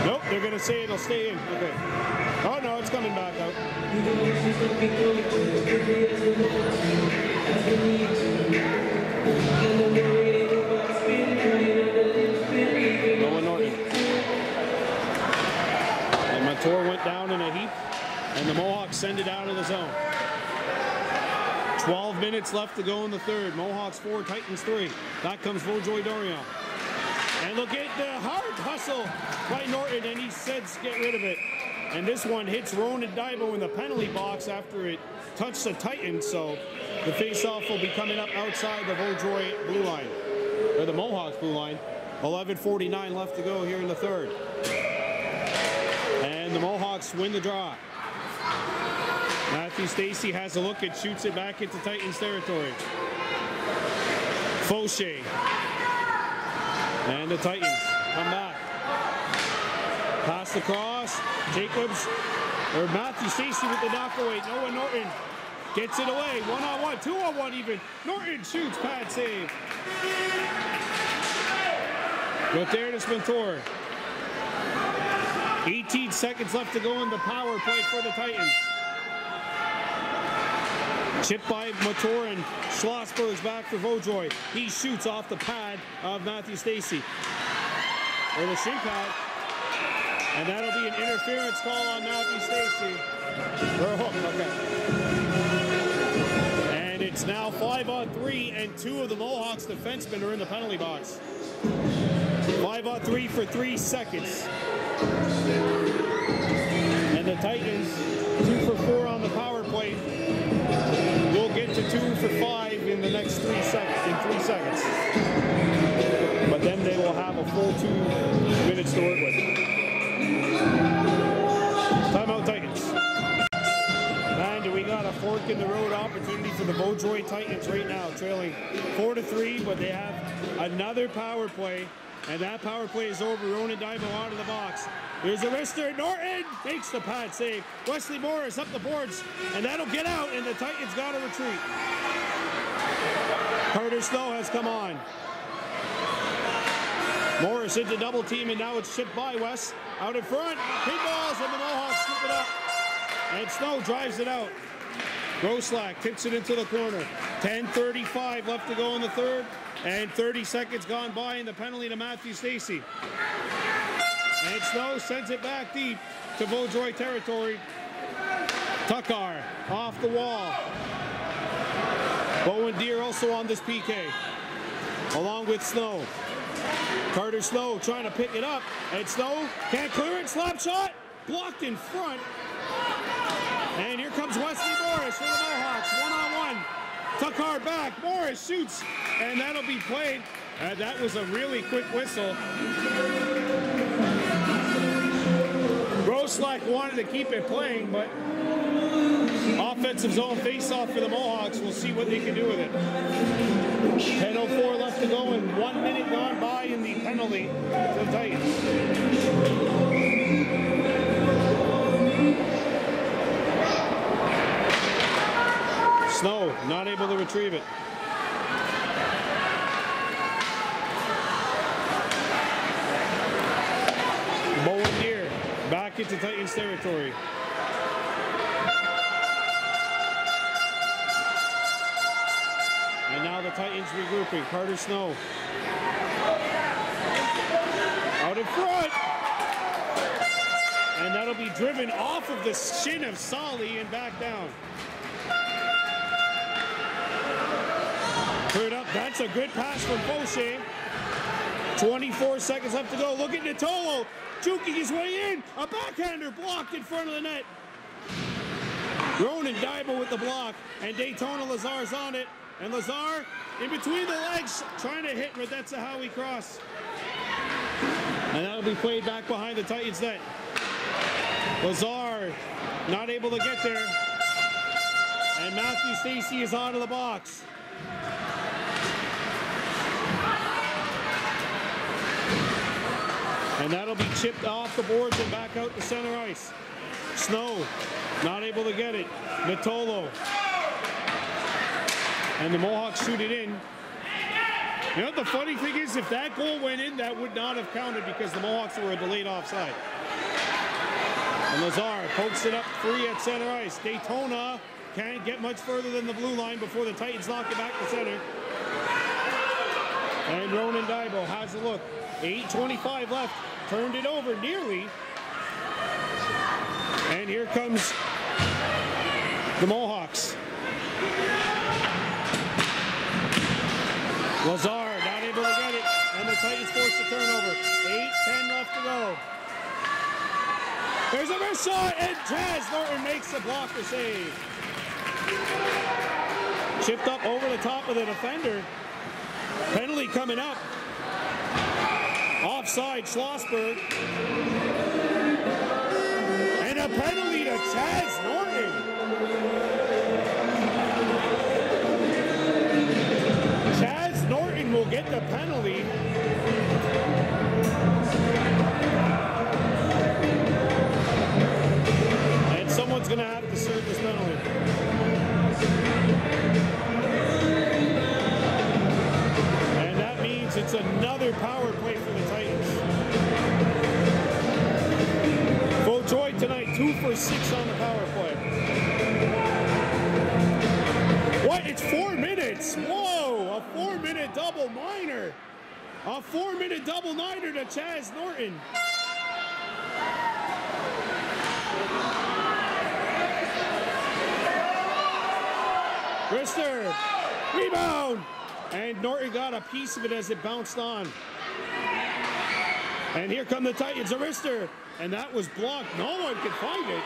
Nope, they're going to say it'll stay in. Okay. Oh, no, it's coming back out. Going Norton. And Mator went down in a heap, and the Mohawks send it out of the zone. 12 minutes left to go in the third. Mohawks 4, Titans 3. Back comes Vaudreuil Dorion. And look at the hard hustle by Norton, and he says get rid of it. And this one hits Ronan Daibo in the penalty box after it touched the Titans, so the face-off will be coming up outside the Vaudreuil blue line, or the Mohawks blue line. 11:49 left to go here in the third. And the Mohawks win the draw. Matthew Stacey has a look and shoots it back into Titans territory. Fauché. And the Titans come back. Pass across. Jacobs, or Matthew Stacey with the knockaway. Noah Norton gets it away. 1-on-1, 2-on-1 even. Norton shoots, pad save. But there it is, Mentor. 18 seconds left to go in the power play for the Titans. Chipped by Mator, and Schlossberg's back for Vaudreuil. He shoots off the pad of Matthew Stacey. Or the shin pad. And that'll be an interference call on Matthew Stacey. Or a hook, okay. And it's now 5-on-3, and 2 of the Mohawks defensemen are in the penalty box. 5-on-3 for 3 seconds. And the Titans, 2 for 4 on the power play. We'll get to 2 for 5 in the next 3 seconds. But then they will have a full 2 minutes to work with. Timeout Titans. And we got a fork in the road opportunity for the Vaudreuil Titans right now, trailing 4-3, but they have another power play, and that power play is over. Ronan Daibo out of the box. There's a wrister. Norton makes the pad save. Wesley Morris up the boards, and that'll get out, and the Titans got to retreat. Carter Snow has come on. Morris into double team, and now it's chipped by West. Out in front, pinballs, and the Mohawks scoop it up. And Snow drives it out. Groslack tips it into the corner. 10:35 left to go in the third, and 30 seconds gone by in the penalty to Matthew Stacey. And Snow sends it back deep to Vaudreuil territory. Tuckar off the wall. Bowen Deere also on this PK, along with Snow. Carter Snow trying to pick it up, and Snow can't clear it. Slap shot blocked in front. And here comes Wesley Morris for the Mohawks, one-on-one. Tuckar back, Morris shoots, and that'll be played. That was a really quick whistle. Groslack wanted to keep it playing, but offensive zone face-off for the Mohawks. We'll see what they can do with it. 10:04 left to go and 1 minute gone by in the penalty to the Titans. Snow not able to retrieve it. Bowen Deere back into Titans territory. And now the Titans regrouping. Carter Snow out in front. And that'll be driven off of the shin of Solly and back down. Cleared up. That's a good pass from Fauché. 24 seconds left to go. Look at Natolo juking his way in. A backhander blocked in front of the net. Ronan Daibo with the block. And Daytona Lazar's on it. And Lazar in between the legs trying to hit Radetza Howie cross. And that'll be played back behind the Titans net. Lazar not able to get there. And Matthew Stacy is out of the box. And that'll be chipped off the boards and back out to center ice. Snow not able to get it. Natolo. And the Mohawks shoot it in. You know what the funny thing is, if that goal went in, that would not have counted because the Mohawks were a delayed offside. And Lazar pokes it up free at center ice. Daytona can't get much further than the blue line before the Titans knock it back to center. And Ronan Daibo has a look. 8:25 left. Turned it over nearly. And here comes the Mohawks. Lazar not able to get it. And the Titans force the turnover. 8:10 left to go. There's a wrist shot, and Chaz Norton makes the blocker save. Chipped up over the top of the defender. Penalty coming up. Offside, Schlossberg. And a penalty to Chaz Norton. Chaz Norton will get the penalty. And someone's going to have to serve this penalty. And that means it's another power play for the Titans. Vaudreuil tonight, 2 for 6 on the power play. What? It's 4 minutes. Whoa, a 4-minute double minor. A 4-minute double minor to Chaz Norton. Krister, rebound. And Norton got a piece of it as it bounced on. And here come the Titans, Arister. And that was blocked. No one could find it.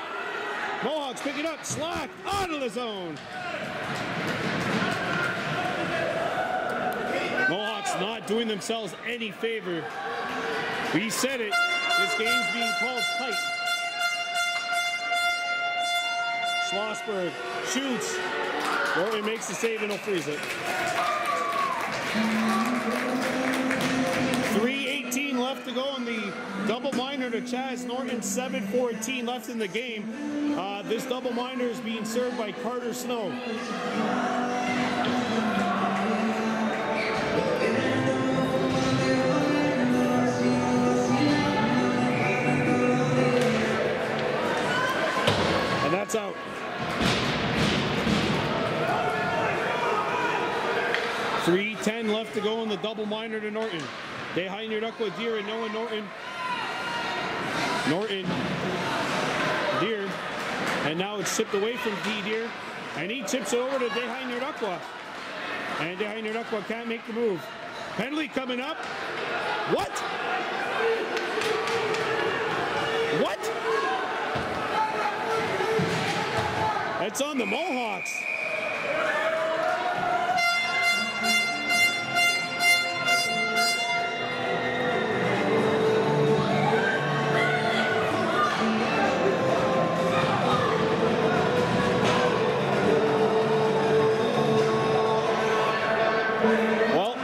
Mohawks pick it up. Slack out of the zone. Mohawks not doing themselves any favor. We said it. This game's being called tight. Schlossberg shoots. Norton makes the save and he'll freeze it. 3:18 left to go in the double minor to Chaz Norton. 7:14 left in the game. This double minor is being served by Carter Snow. And that's out. .310 left to go in the double minor to Norton. Dehainer Duckwa Deer and Noah Norton. Deer. And now it's chipped away from D. Deer. And he chips it over to Dehainer Duckwa. And Dehainer Duckwa can't make the move. Penalty coming up. What? What? It's on the Mohawks. Well,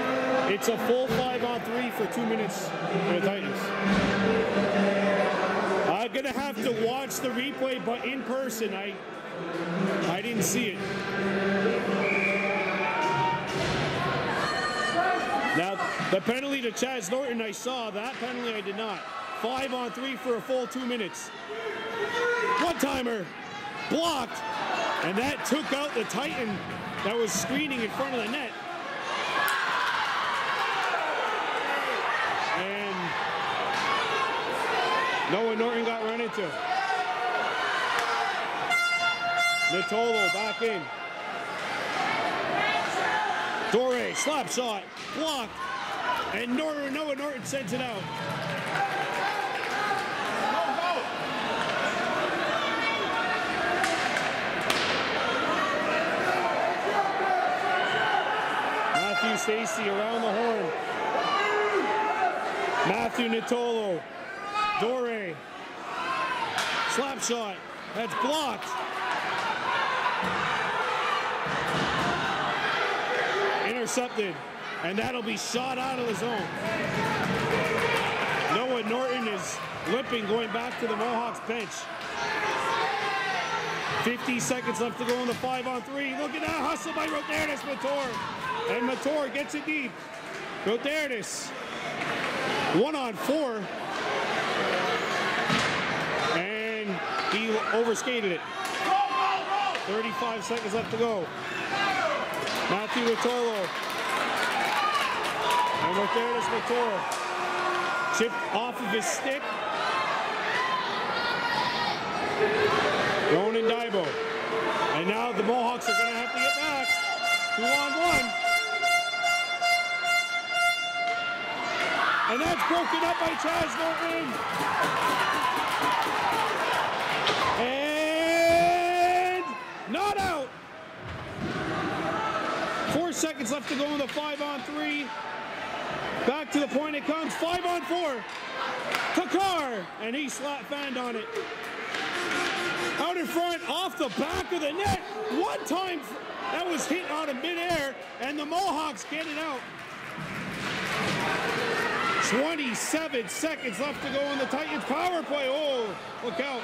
it's a full 5-on-3 for 2 minutes for the Titans. I'm gonna have to watch the replay, but in person, I didn't see it. Now, the penalty to Chaz Norton, I saw. That penalty I did not. 5-on-3 for a full 2 minutes. One-timer, blocked, and that took out the Titan that was screening in front of the net. And Noah Norton got run into. Nittolo back in. Dore, slap shot, blocked, and Noah Norton sends it out. Matthew Stacy around the horn. Matthew Nittolo, Dore, slap shot, that's blocked. Intercepted, and that'll be shot out of the zone. Noah Norton is limping, going back to the Mohawks bench. 50 seconds left to go in the 5-on-3. Look at that hustle by Rodertis Mator. And Mator gets it deep. Rodertis, 1-on-4. And he overskated it. 35 seconds left to go. Matthew Nittolo. And Rodertis Mator. Chipped off of his stick. Ronan Daibo. And now the Mohawks are going to have to get back. 2-on-1. And that's broken up by Chaz Norton. And not out. 4 seconds left to go in the 5-on-3. Back to the point it comes. 5-on-4. Takar. And he fanned on it. Out in front, off the back of the net. One time that was hit out of midair, and the Mohawks get it out. 27 seconds left to go in the Titans power play. Oh, look out.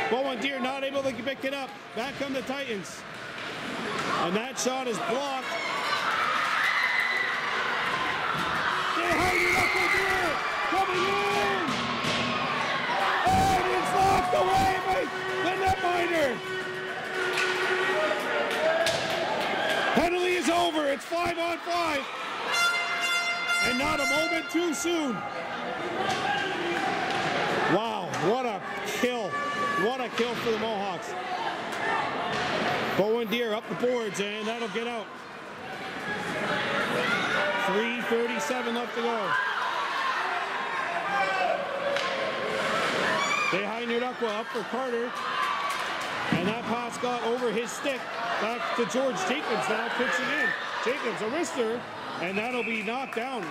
Bowen Deere not able to pick it up. Back come the Titans. And that shot is blocked. They hide it up with Deere. Coming in. And it's locked away by the netminder. Penalty is over. It's 5-on-5. And not a moment too soon. Wow, what a kill. What a kill for the Mohawks. Bowen Deere up the boards, and that'll get out. 3:37 left to go. Dehainudakwa up for Carter. And that pass got over his stick. Back to George Jacobs now pitching in. Jacobs, a wrister. And that'll be knocked down.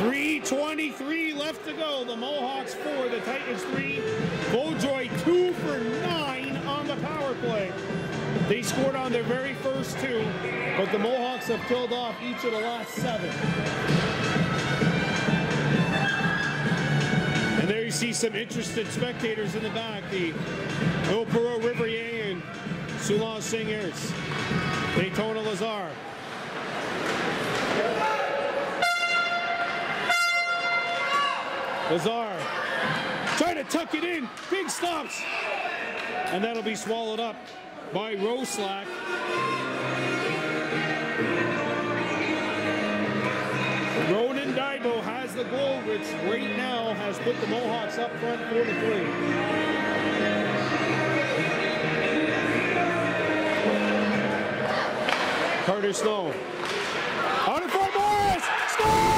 3:23 left to go. The Mohawks 4, the Titans 3. Vaudreuil 2 for 9 on the power play. They scored on their very first 2, but the Mohawks have killed off each of the last 7. And there you see some interested spectators in the back. The Opero Riverier and Soulage Singers, Daytona Lazar. Lazar trying to tuck it in, big stops. And that'll be swallowed up by Roslack. Ronan Daibo has the goal, which right now has put the Mohawks up front 4-3. Clear snow. Out in front, Morris! Score!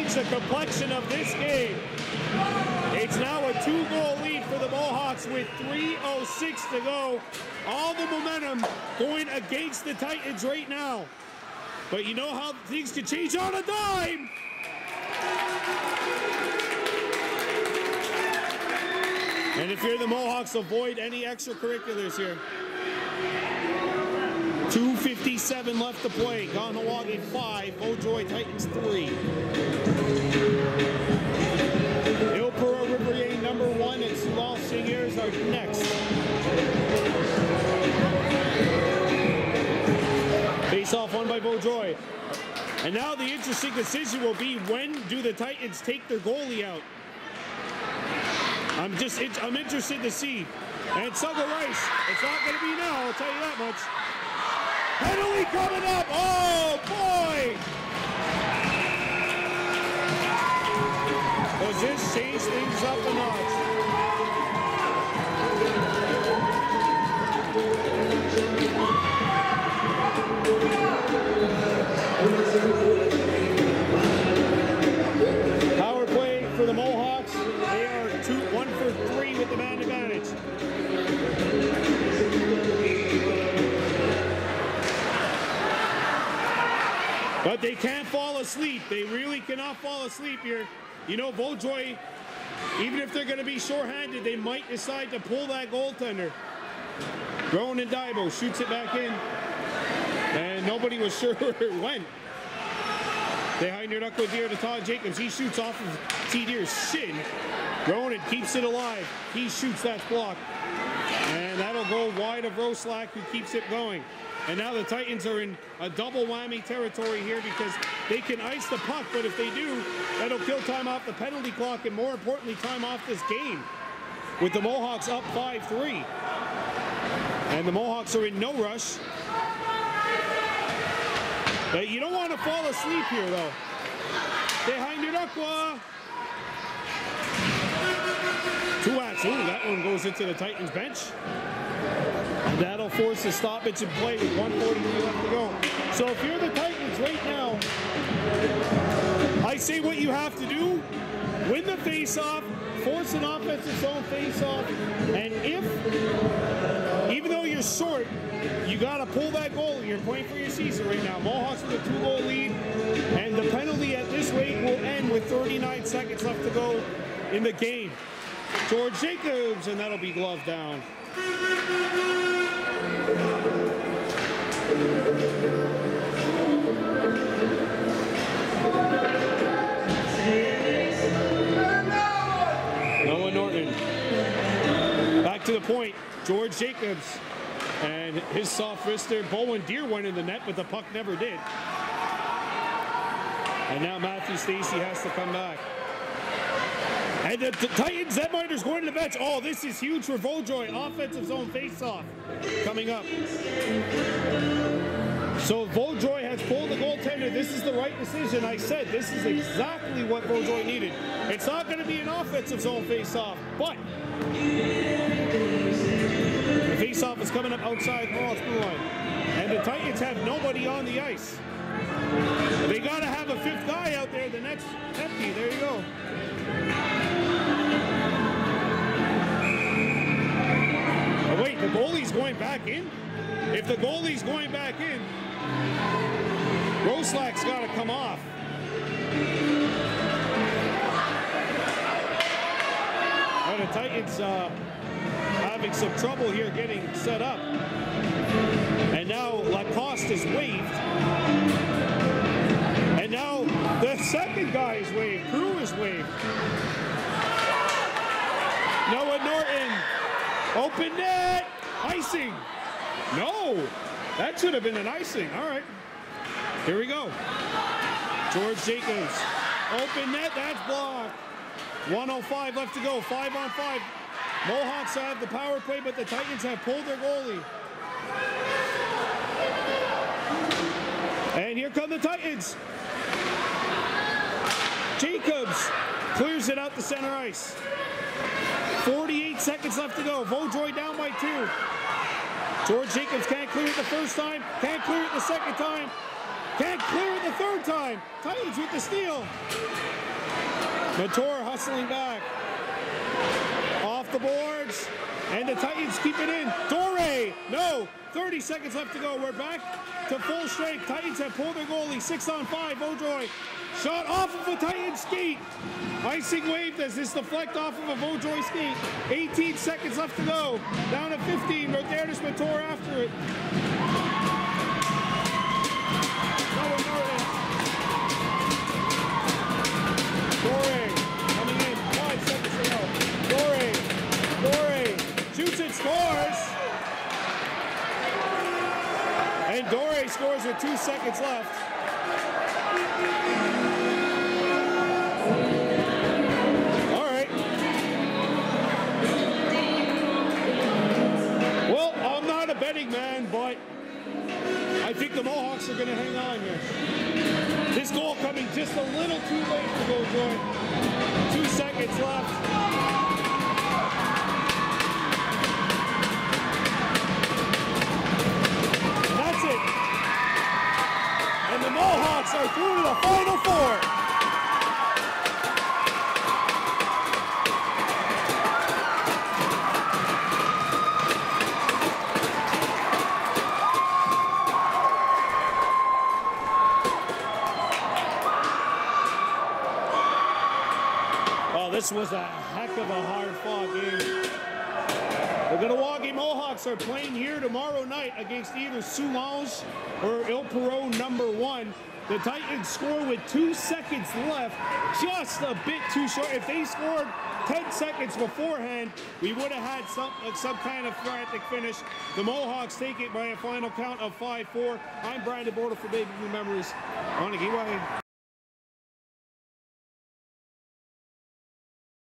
The complexion of this game. It's now a 2-goal lead for the Mohawks with 3:06 to go. All the momentum going against the Titans right now. But you know how things can change on a dime. And if you're the Mohawks, avoid any extracurriculars here. 2:57 left to play. Kahnawake 5, Vaudreuil Titans 3. Number 1 and Small Seniors are next. Face off won by Vaudreuil. And now the interesting decision will be, when do the Titans take their goalie out? I'm interested to see. And Sugar Rice, it's not going to be now, I'll tell you that much. Penalty coming up, oh boy! Does this change things up a notch? Power play for the Mohawks. They are 1 for 3 with the man advantage. But they can't fall asleep. They really cannot fall asleep here. You know, Vaudreuil, even if they're going to be shorthanded, they might decide to pull that goaltender. Ronan Daibo shoots it back in. And nobody was sure where it went. They hired up with Deer to Todd Jacobs. He shoots off of T. Deer's shin. Ronan keeps it alive. He shoots that block. And that'll go wide of Roslack, who keeps it going. And now the Titans are in a double whammy territory here because they can ice the puck, but if they do, that'll kill time off the penalty clock and, more importantly, time off this game. With the Mohawks up 5-3. And the Mohawks are in no rush. But you don't want to fall asleep here, though. Tehainudakwa. 2 outs. Ooh, that one goes into the Titans bench. And that'll force a stoppage in play with 1:43 left to go. So if you're the Titans right now, I say what you have to do: win the face-off, force an offensive zone face-off, and even though you're short, you got to pull that goal. You're playing for your season right now. Mohawks with a 2-goal lead, and the penalty at this rate will end with 39 seconds left to go in the game. George Jacobs, and that'll be glove down. Noah Norton. Back to the point. George Jacobs. And his soft wrister, Bowen Deer, went in the net, but the puck never did. And now Matthew Stacey has to come back. And the Titans, Zedminder's going to the bench. Oh, this is huge for Vaudreuil. Offensive zone face-off coming up. So Vaudreuil has pulled the goaltender. This is the right decision. I said this is exactly what Vaudreuil needed. It's not going to be an offensive zone face-off, but the face-off is coming up outside Mohawks blue line. And the Titans have nobody on the ice. They got to have a 5th guy out there. The net's empty. There you go. Oh, wait, the goalie's going back in? If the goalie's going back in, Roslack's got to come off. Well, the Titans having some trouble here getting set up. And now Lacoste is waived. And now the second guy is waived. Crew is waived. Noah Norton. Open net. Icing. No. That should have been an icing. All right. Here we go. George Jacobs. Open net, that's blocked. 1:05 left to go, 5-on-5. Mohawks have the power play, but the Titans have pulled their goalie. And here come the Titans. Jacobs clears it out to center ice. 48 seconds left to go. Vaudreuil down by 2. George Jacobs can't clear it the first time, can't clear it the second time, can't clear it the third time. Titans with the steal. Mator hustling back. Off the boards, and the Titans keep it in. Dore, no, 30 seconds left to go. We're back to full strength. Titans have pulled their goalie. 6-on-5, Vaudreuil. Shot off of a Titan skate. Icing wave does this deflect off of a Vaudreuil skate. 18 seconds left to go. Down to 15. Rodertis Mator after it. Dore coming in. 5 seconds to go. Dore shoots it, scores. And Dore scores with 2 seconds left. Betting man, but I think the Mohawks are going to hang on here. This goal coming just a little too late to go join. 2 seconds left. And that's it. And the Mohawks are through to the Final Four. This was a heck of a hard-fought game. The Kahnawake Mohawks are playing here tomorrow night against either Soumage or Il Perot #1. The Titans score with 2 seconds left, just a bit too short. If they scored 10 seconds beforehand, we would have had some kind of frantic finish. The Mohawks take it by a final count of 5-4. I'm Brian DeBorda for Baby Blue Memories on the Kahnawake.